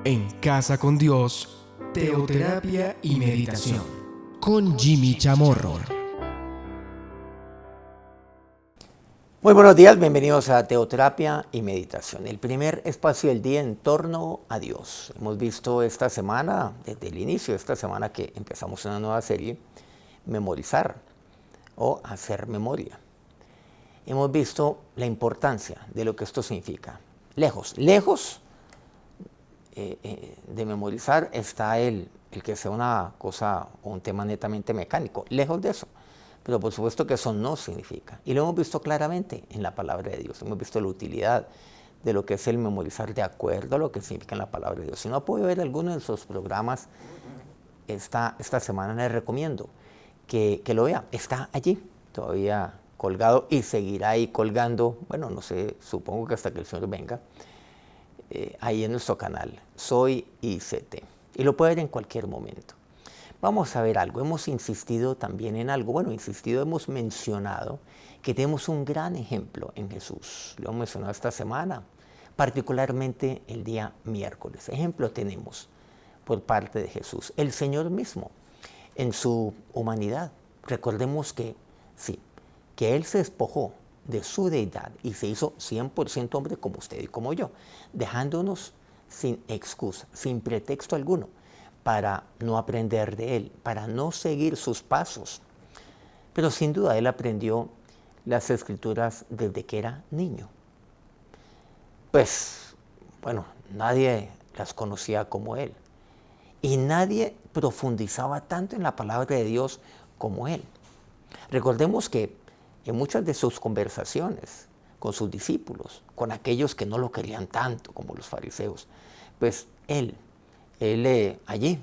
En Casa con Dios, teoterapia y meditación, con Jimmy Chamorro. Muy buenos días, bienvenidos a Teoterapia y Meditación, el primer espacio del día en torno a Dios. Hemos visto esta semana, desde el inicio de esta semana que empezamos una nueva serie, memorizar o hacer memoria. Hemos visto la importancia de lo que esto significa. Lejos de memorizar está el que sea una cosa o un tema netamente mecánico, lejos de eso. Pero por supuesto que eso no significa. Y lo hemos visto claramente en la palabra de Dios. Hemos visto la utilidad de lo que es el memorizar de acuerdo a lo que significa en la palabra de Dios. Si no ha podido ver alguno de esos programas, esta semana les recomiendo que lo vea. Está allí, todavía colgado y seguirá ahí colgando. Bueno, no sé, supongo que hasta que el Señor venga. Ahí en nuestro canal, Soy ICT. Y lo puede ver en cualquier momento. Vamos a ver algo, hemos insistido también en algo, hemos mencionado que tenemos un gran ejemplo en Jesús. Lo hemos mencionado esta semana, particularmente el día miércoles. Ejemplo tenemos por parte de Jesús, el Señor mismo, en su humanidad. Recordemos que sí, que Él se despojó de su deidad y se hizo 100% hombre como usted y como yo, dejándonos sin excusa, sin pretexto alguno, para no aprender de Él, para no seguir sus pasos. Pero sin duda Él aprendió las Escrituras desde que era niño. Pues, nadie las conocía como Él. Y nadie profundizaba tanto en la palabra de Dios como Él. Recordemos que en muchas de sus conversaciones con sus discípulos, con aquellos que no lo querían tanto como los fariseos, pues Él allí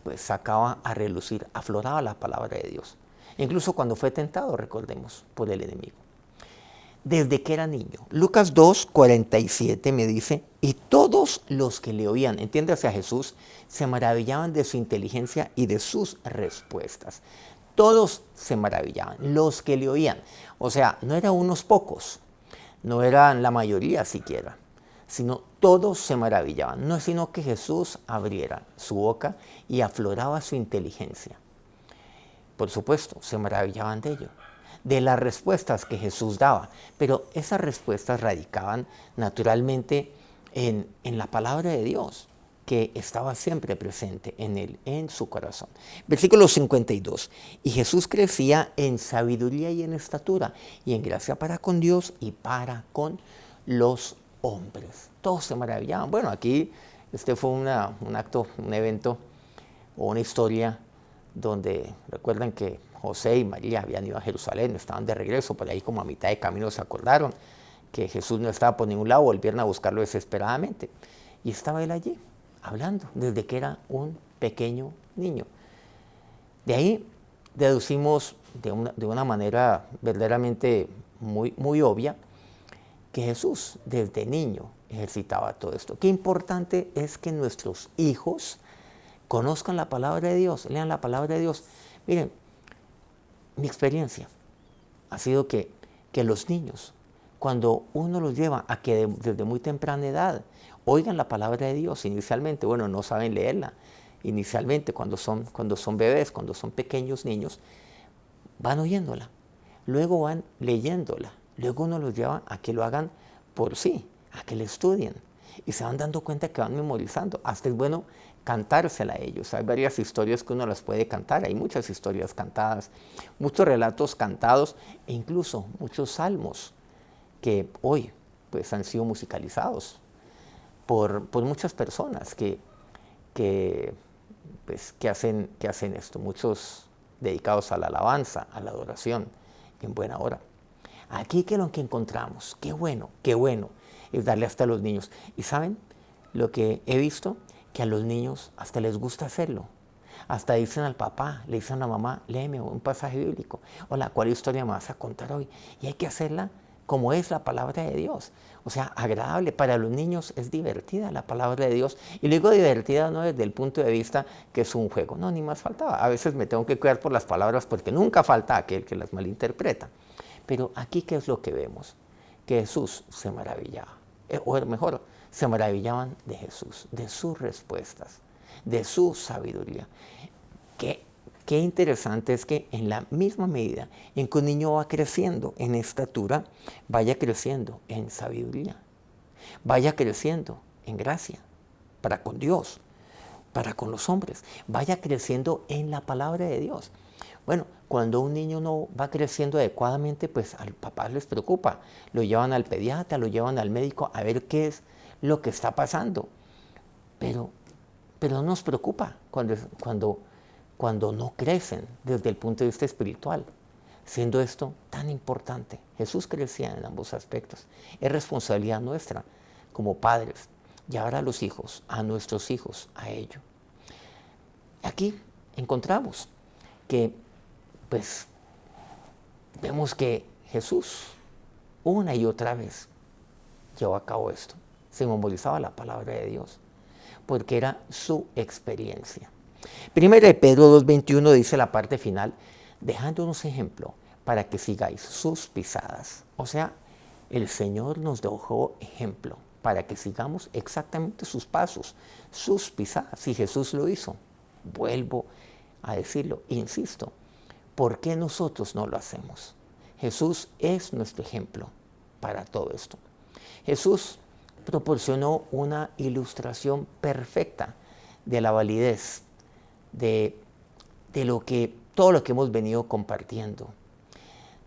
pues sacaba a relucir, afloraba la palabra de Dios. Incluso cuando fue tentado, recordemos, por el enemigo. Desde que era niño. Lucas 2:47 me dice, y todos los que le oían, entiéndase a Jesús, se maravillaban de su inteligencia y de sus respuestas. Todos se maravillaban, los que le oían. O sea, no eran unos pocos, no eran la mayoría siquiera, sino todos se maravillaban. No es sino que Jesús abriera su boca y afloraba su inteligencia. Por supuesto, se maravillaban de ello, de las respuestas que Jesús daba. Pero esas respuestas radicaban naturalmente en la palabra de Dios, que estaba siempre presente en él, en su corazón. Versículo 52. Y Jesús crecía en sabiduría y en estatura, y en gracia para con Dios y para con los hombres. Todos se maravillaban. Bueno, aquí este fue un acto, un evento o una historia donde recuerdan que José y María habían ido a Jerusalén, estaban de regreso, por ahí como a mitad de camino se acordaron que Jesús no estaba por ningún lado, volvieron a buscarlo desesperadamente. Y estaba él allí, hablando, desde que era un pequeño niño. De ahí deducimos de una manera verdaderamente muy obvia que Jesús desde niño ejercitaba todo esto. Qué importante es que nuestros hijos conozcan la palabra de Dios, lean la palabra de Dios. Miren, mi experiencia ha sido que los niños, cuando uno los lleva a que desde muy temprana edad oigan la palabra de Dios inicialmente, no saben leerla, inicialmente cuando son bebés, cuando son pequeños niños, van oyéndola, luego van leyéndola, luego uno los lleva a que lo hagan por sí, a que la estudien y se van dando cuenta que van memorizando. Hasta es bueno cantársela a ellos. Hay varias historias que uno las puede cantar, hay muchas historias cantadas, muchos relatos cantados e incluso muchos salmos que hoy pues han sido musicalizados por muchas personas que hacen esto, muchos dedicados a la alabanza, a la adoración, en buena hora. Aquí que lo que encontramos, qué bueno, es darle hasta a los niños. Y ¿saben lo que he visto? Que a los niños hasta les gusta hacerlo. Hasta dicen al papá, le dicen a la mamá, léeme un pasaje bíblico. Hola, ¿cuál historia me vas a contar hoy? Y hay que hacerla como es la palabra de Dios. O sea, agradable. Para los niños es divertida la palabra de Dios. Y le digo divertida no desde el punto de vista que es un juego. No, ni más faltaba. A veces me tengo que cuidar por las palabras porque nunca falta aquel que las malinterpreta. Pero aquí, ¿qué es lo que vemos? Que Jesús se maravillaba. O mejor, se maravillaban de Jesús, de sus respuestas, de su sabiduría. Qué interesante es que en la misma medida en que un niño va creciendo en estatura, vaya creciendo en sabiduría, vaya creciendo en gracia, para con Dios, para con los hombres, vaya creciendo en la palabra de Dios. Bueno, cuando un niño no va creciendo adecuadamente, pues al papá les preocupa, lo llevan al pediatra, lo llevan al médico a ver qué es lo que está pasando. Pero no nos preocupa cuando no crecen desde el punto de vista espiritual, siendo esto tan importante. Jesús crecía en ambos aspectos. Es responsabilidad nuestra como padres llevar a los hijos, a nuestros hijos, a ello. Aquí encontramos que, pues, vemos que Jesús una y otra vez llevó a cabo esto. Se memorizaba la palabra de Dios, porque era su experiencia. Primera de Pedro 2:21 dice la parte final, dejándonos ejemplo para que sigáis sus pisadas. O sea, el Señor nos dejó ejemplo para que sigamos exactamente sus pasos, sus pisadas. Si Jesús lo hizo, vuelvo a decirlo, insisto, ¿por qué nosotros no lo hacemos? Jesús es nuestro ejemplo para todo esto. Jesús proporcionó una ilustración perfecta de la validez de todo lo que hemos venido compartiendo,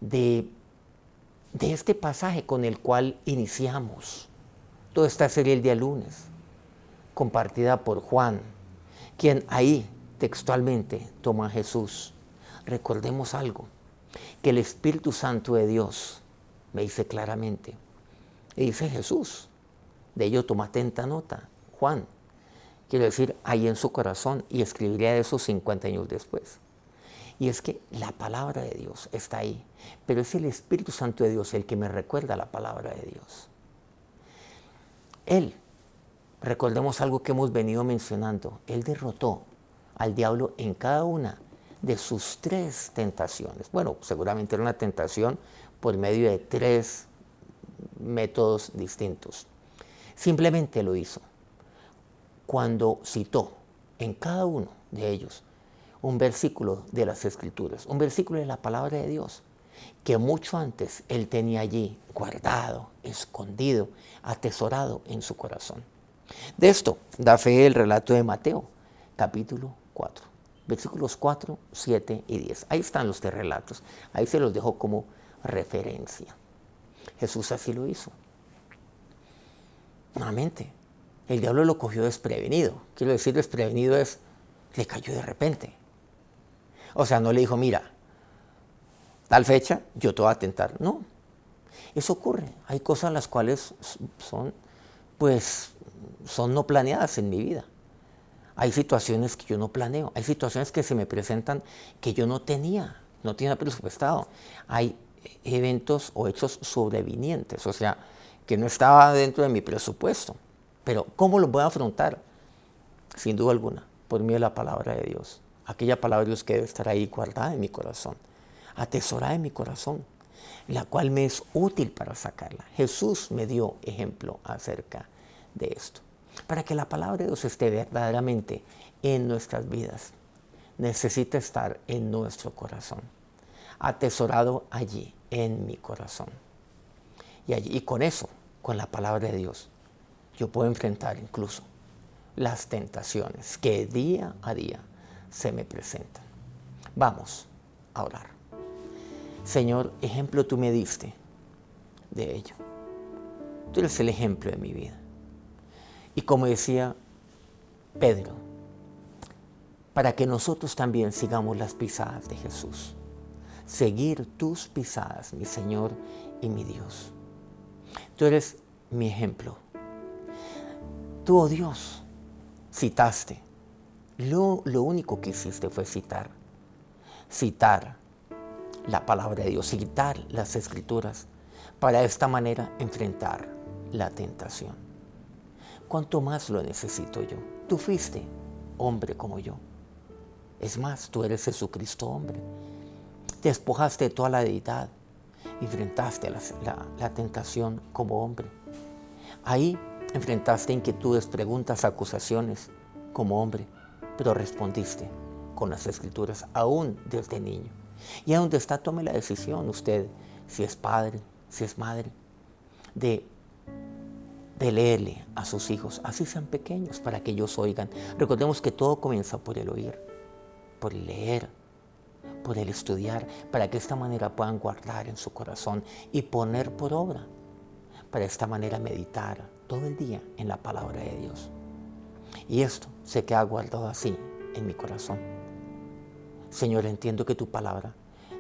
de este pasaje con el cual iniciamos toda esta serie el día lunes, compartida por Juan, quien ahí textualmente toma a Jesús. Recordemos algo, que el Espíritu Santo de Dios me dice claramente, y dice Jesús, de ello toma atenta nota, Juan, quiero decir, ahí en su corazón, y escribiría de eso 50 años después. Y es que la palabra de Dios está ahí, pero es el Espíritu Santo de Dios el que me recuerda la palabra de Dios. Él, recordemos algo que hemos venido mencionando, Él derrotó al diablo en cada una de sus 3 tentaciones. Bueno, seguramente era una tentación por medio de 3 métodos distintos. Simplemente lo hizo cuando citó en cada uno de ellos un versículo de las Escrituras, un versículo de la palabra de Dios, que mucho antes él tenía allí guardado, escondido, atesorado en su corazón. De esto da fe el relato de Mateo, capítulo 4, versículos 4, 7 y 10. Ahí están los 3 relatos, ahí se los dejo como referencia. Jesús así lo hizo. Nuevamente, el diablo lo cogió desprevenido. Quiero decir, desprevenido es, le cayó de repente. O sea, no le dijo, mira, tal fecha yo te voy a tentar. No, eso ocurre. Hay cosas las cuales son no planeadas en mi vida. Hay situaciones que yo no planeo. Hay situaciones que se me presentan que yo no tenía presupuestado. Hay eventos o hechos sobrevinientes, o sea, que no estaba dentro de mi presupuesto. Pero ¿cómo los voy a afrontar? Sin duda alguna, por medio de la palabra de Dios. Aquella palabra de Dios que debe estar ahí guardada en mi corazón, atesorada en mi corazón, la cual me es útil para sacarla. Jesús me dio ejemplo acerca de esto. Para que la palabra de Dios esté verdaderamente en nuestras vidas, necesita estar en nuestro corazón, atesorado allí en mi corazón. Y con eso, con la palabra de Dios, yo puedo enfrentar incluso las tentaciones que día a día se me presentan. Vamos a orar. Señor, ejemplo tú me diste de ello. Tú eres el ejemplo de mi vida. Y como decía Pedro, para que nosotros también sigamos las pisadas de Jesús. Seguir tus pisadas, mi Señor y mi Dios. Tú eres mi ejemplo. Tú, oh Dios, citaste. Lo único que hiciste fue citar la palabra de Dios, citar las Escrituras, para de esta manera enfrentar la tentación. ¿Cuánto más lo necesito yo? Tú fuiste hombre como yo. Es más, tú eres Jesucristo hombre. Te despojaste de toda la deidad y enfrentaste la tentación como hombre. Ahí Enfrentaste inquietudes, preguntas, acusaciones como hombre, pero respondiste con las Escrituras aún desde niño. Y a donde está, tome la decisión usted, si es padre, si es madre, de leerle a sus hijos, así sean pequeños, para que ellos oigan. Recordemos que todo comienza por el oír, por el leer, por el estudiar, para que de esta manera puedan guardar en su corazón y poner por obra, para de esta manera meditar todo el día en la palabra de Dios. Y esto se queda guardado así en mi corazón. Señor, entiendo que tu palabra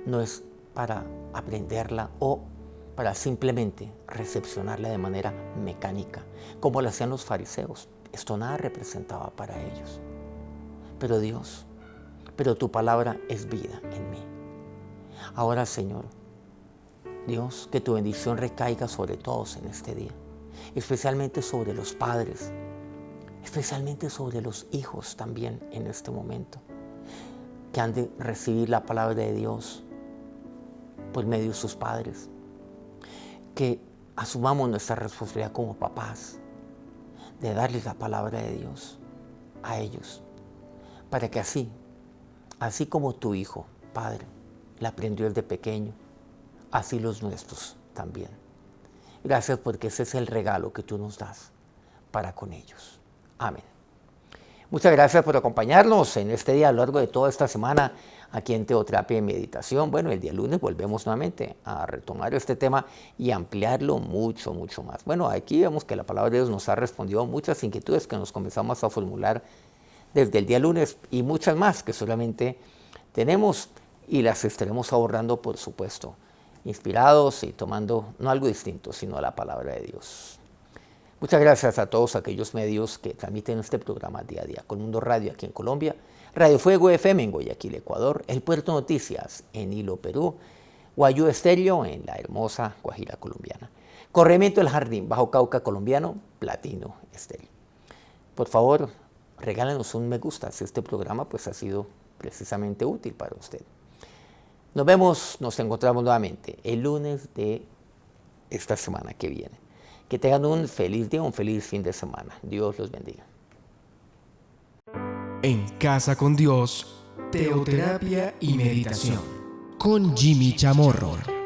no es para aprenderla o para simplemente recepcionarla de manera mecánica, como lo hacían los fariseos. Esto nada representaba para ellos. Pero Dios, pero tu palabra es vida en mí. Ahora, Señor, Dios, que tu bendición recaiga sobre todos en este día, especialmente sobre los padres, especialmente sobre los hijos también en este momento, que han de recibir la palabra de Dios por medio de sus padres. Que asumamos nuestra responsabilidad como papás de darles la palabra de Dios a ellos, para que así como tu hijo, Padre, la aprendió desde pequeño, así los nuestros también. Gracias, porque ese es el regalo que tú nos das para con ellos. Amén. Muchas gracias por acompañarnos en este día a lo largo de toda esta semana aquí en Teoterapia y Meditación. Bueno, el día lunes volvemos nuevamente a retomar este tema y ampliarlo mucho, mucho más. Bueno, aquí vemos que la palabra de Dios nos ha respondido a muchas inquietudes que nos comenzamos a formular desde el día lunes y muchas más que solamente tenemos y las estaremos abordando, por supuesto, inspirados y tomando no algo distinto, sino la palabra de Dios. Muchas gracias a todos aquellos medios que transmiten este programa día a día. Colmundo Radio aquí en Colombia, Radio Fuego FM en Guayaquil, Ecuador, El Puerto Noticias en Hilo, Perú, Guayú Estéreo en la hermosa Guajira colombiana, Corregimiento del Jardín, Bajo Cauca colombiano, Platino Estéreo. Por favor, regálenos un me gusta si este programa pues ha sido precisamente útil para usted. Nos encontramos nuevamente el lunes de esta semana que viene. Que tengan un feliz día, un feliz fin de semana. Dios los bendiga. En Casa con Dios, Teoterapia y Meditación, con Jimmy Chamorro.